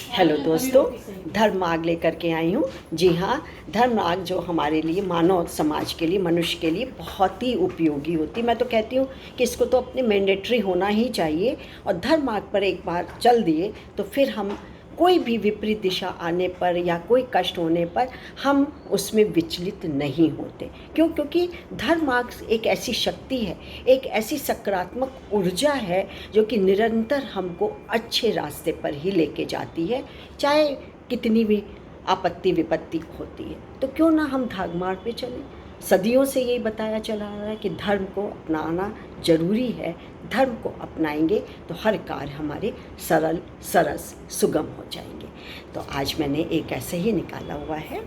Hello दोस्तों, धर्म मार्ग लेकर के आई हूँ। जी हाँ, धर्म मार्ग जो हमारे लिए, मानव समाज के लिए, मनुष्य के लिए बहुत ही उपयोगी होती। मैं तो कहती हूँ कि इसको तो अपने मैंडेटरी होना ही चाहिए। और धर्म मार्ग पर एक बार चल दिए तो फिर हम कोई भी विपरीत दिशा आने पर या कोई कष्ट होने पर हम उसमें विचलित नहीं होते। क्यों? क्योंकि धर्म मार्ग एक ऐसी शक्ति है, एक ऐसी सकारात्मक ऊर्जा है जो कि निरंतर हमको अच्छे रास्ते पर ही लेके जाती है, चाहे कितनी भी आपत्ति विपत्ति होती है। तो क्यों ना हम धर्म मार्ग पे चलें। सदियों से यही बताया चला आ रहा है कि धर्म को अपनाना जरूरी है। धर्म को अपनाएंगे तो हर कार्य हमारे सरल सरस सुगम हो जाएंगे। तो आज मैंने एक ऐसे ही निकाला हुआ है,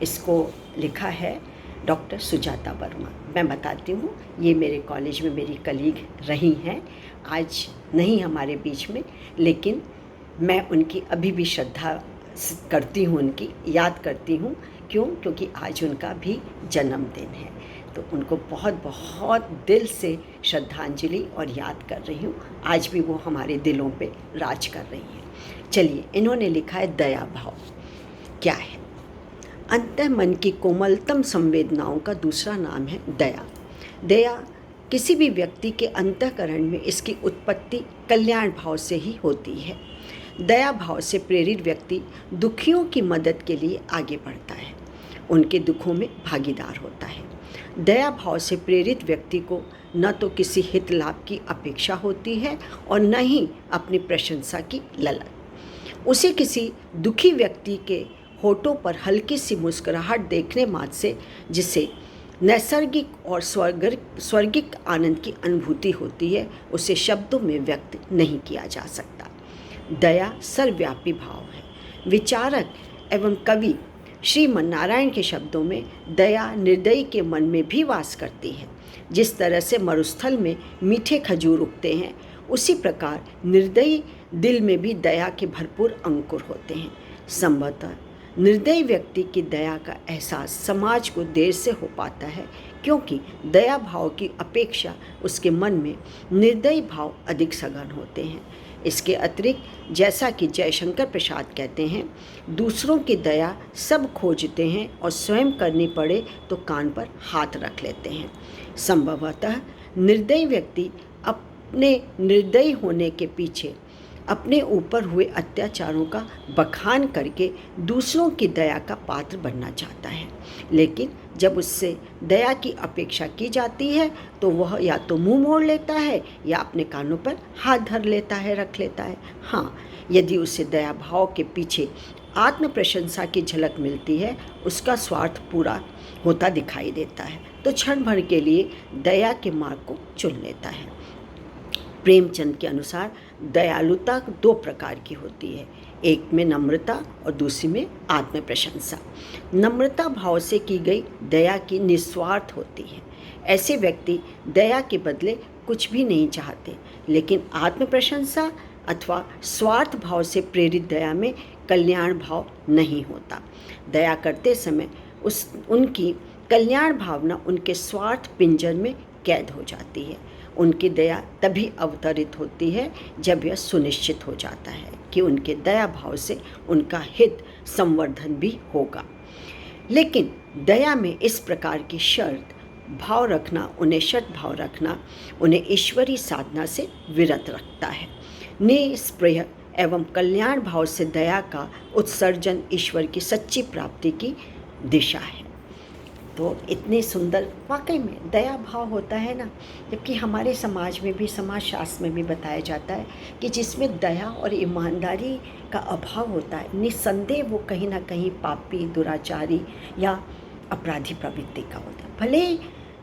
इसको लिखा है डॉक्टर सुजाता वर्मा। मैं बताती हूँ, ये मेरे कॉलेज में मेरी कलीग रही हैं, आज नहीं हमारे बीच में, लेकिन मैं उनकी अभी भी श्रद्धा करती हूँ, उनकी याद करती हूँ। क्यों? क्योंकि आज उनका भी जन्मदिन है। तो उनको बहुत बहुत दिल से श्रद्धांजलि और याद कर रही हूँ। आज भी वो हमारे दिलों पे राज कर रही हैं। चलिए, इन्होंने लिखा है दया भाव क्या है। अंतः मन की कोमलतम संवेदनाओं का दूसरा नाम है दया। दया किसी भी व्यक्ति के अंतःकरण में इसकी उत्पत्ति कल्याण भाव से ही होती है। दया भाव से प्रेरित व्यक्ति दुखियों की मदद के लिए आगे बढ़ता है, उनके दुखों में भागीदार होता है। दया भाव से प्रेरित व्यक्ति को न तो किसी हित लाभ की अपेक्षा होती है और न ही अपनी प्रशंसा की ललक। उसे किसी दुखी व्यक्ति के होठों पर हल्की सी मुस्कुराहट देखने मात्र से जिसे नैसर्गिक और स्वर्गिक आनंद की अनुभूति होती है, उसे शब्दों में व्यक्त नहीं किया जा सकता। दया सर्वव्यापी भाव है। विचारक एवं कवि श्रीमन नारायण के शब्दों में दया निर्दयी के मन में भी वास करती है। जिस तरह से मरुस्थल में मीठे खजूर उगते हैं, उसी प्रकार निर्दयी दिल में भी दया के भरपूर अंकुर होते हैं। संभवतः निर्दयी व्यक्ति की दया का एहसास समाज को देर से हो पाता है, क्योंकि दया भाव की अपेक्षा उसके मन में निर्दयी भाव अधिक सघन होते हैं। इसके अतिरिक्त, जैसा कि जयशंकर प्रसाद कहते हैं, दूसरों की दया सब खोजते हैं और स्वयं करनी पड़े तो कान पर हाथ रख लेते हैं। संभवतः निर्दयी व्यक्ति अपने निर्दयी होने के पीछे अपने ऊपर हुए अत्याचारों का बखान करके दूसरों की दया का पात्र बनना चाहता है, लेकिन जब उससे दया की अपेक्षा की जाती है तो वह या तो मुंह मोड़ लेता है या अपने कानों पर हाथ धर लेता है, रख लेता है। हाँ, यदि उसे दया भाव के पीछे आत्म प्रशंसा की झलक मिलती है, उसका स्वार्थ पूरा होता दिखाई देता है, तो क्षण भर के लिए दया के मार्ग को चुन लेता है। प्रेमचंद के अनुसार दयालुता दो प्रकार की होती है, एक में नम्रता और दूसरी में आत्म प्रशंसा। नम्रता भाव से की गई दया की निस्वार्थ होती है। ऐसे व्यक्ति दया के बदले कुछ भी नहीं चाहते, लेकिन आत्म प्रशंसा अथवा स्वार्थ भाव से प्रेरित दया में कल्याण भाव नहीं होता। दया करते समय उनकी कल्याण भावना उनके स्वार्थ पिंजर में कैद हो जाती है। उनकी दया तभी अवतरित होती है जब यह सुनिश्चित हो जाता है कि उनके दया भाव से उनका हित संवर्धन भी होगा। लेकिन दया में इस प्रकार की शर्त भाव रखना, उन्हें शर्त भाव रखना, उन्हें ईश्वरीय साधना से विरत रखता है। निस्पृह एवं कल्याण भाव से दया का उत्सर्जन ईश्वर की सच्ची प्राप्ति की दिशा है। तो इतने सुंदर वाकई में दया भाव होता है ना। जबकि हमारे समाज में भी, समाज शास्त्र में भी बताया जाता है कि जिसमें दया और ईमानदारी का अभाव होता है, निस्संदेह वो कहीं ना कहीं पापी, दुराचारी या अपराधी प्रवृत्ति का होता है। भले ही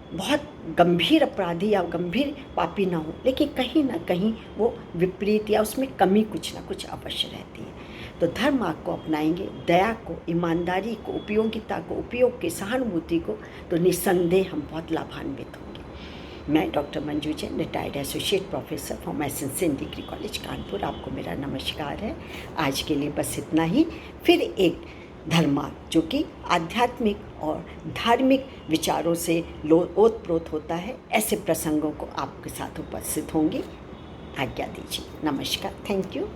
बहुत गंभीर अपराधी या गंभीर पापी ना हो, लेकिन कहीं ना कहीं वो विपरीत या उसमें कमी कुछ ना कुछ अवश्य रहती है। तो धर्म मार्ग को अपनाएंगे, दया को, ईमानदारी को, उपयोगिता को, उपयोग की सहानुभूति को, तो निस्संदेह हम बहुत लाभान्वित होंगे। मैं doctor Manju Jain, retired associate professor from SN. Degree college Kanpur, आपको मेरा नमस्कार है। आज के लिए बस इतना ही। फिर एक धर्म मार्ग जो कि आध्यात्मिक और धार्मिक विचारों से ओतप्रोत होता है, ऐसे प्रसंगों को आपके साथ उपस्थित होंगे। आज्ञा दीजिए। नमस्कार। Thank you.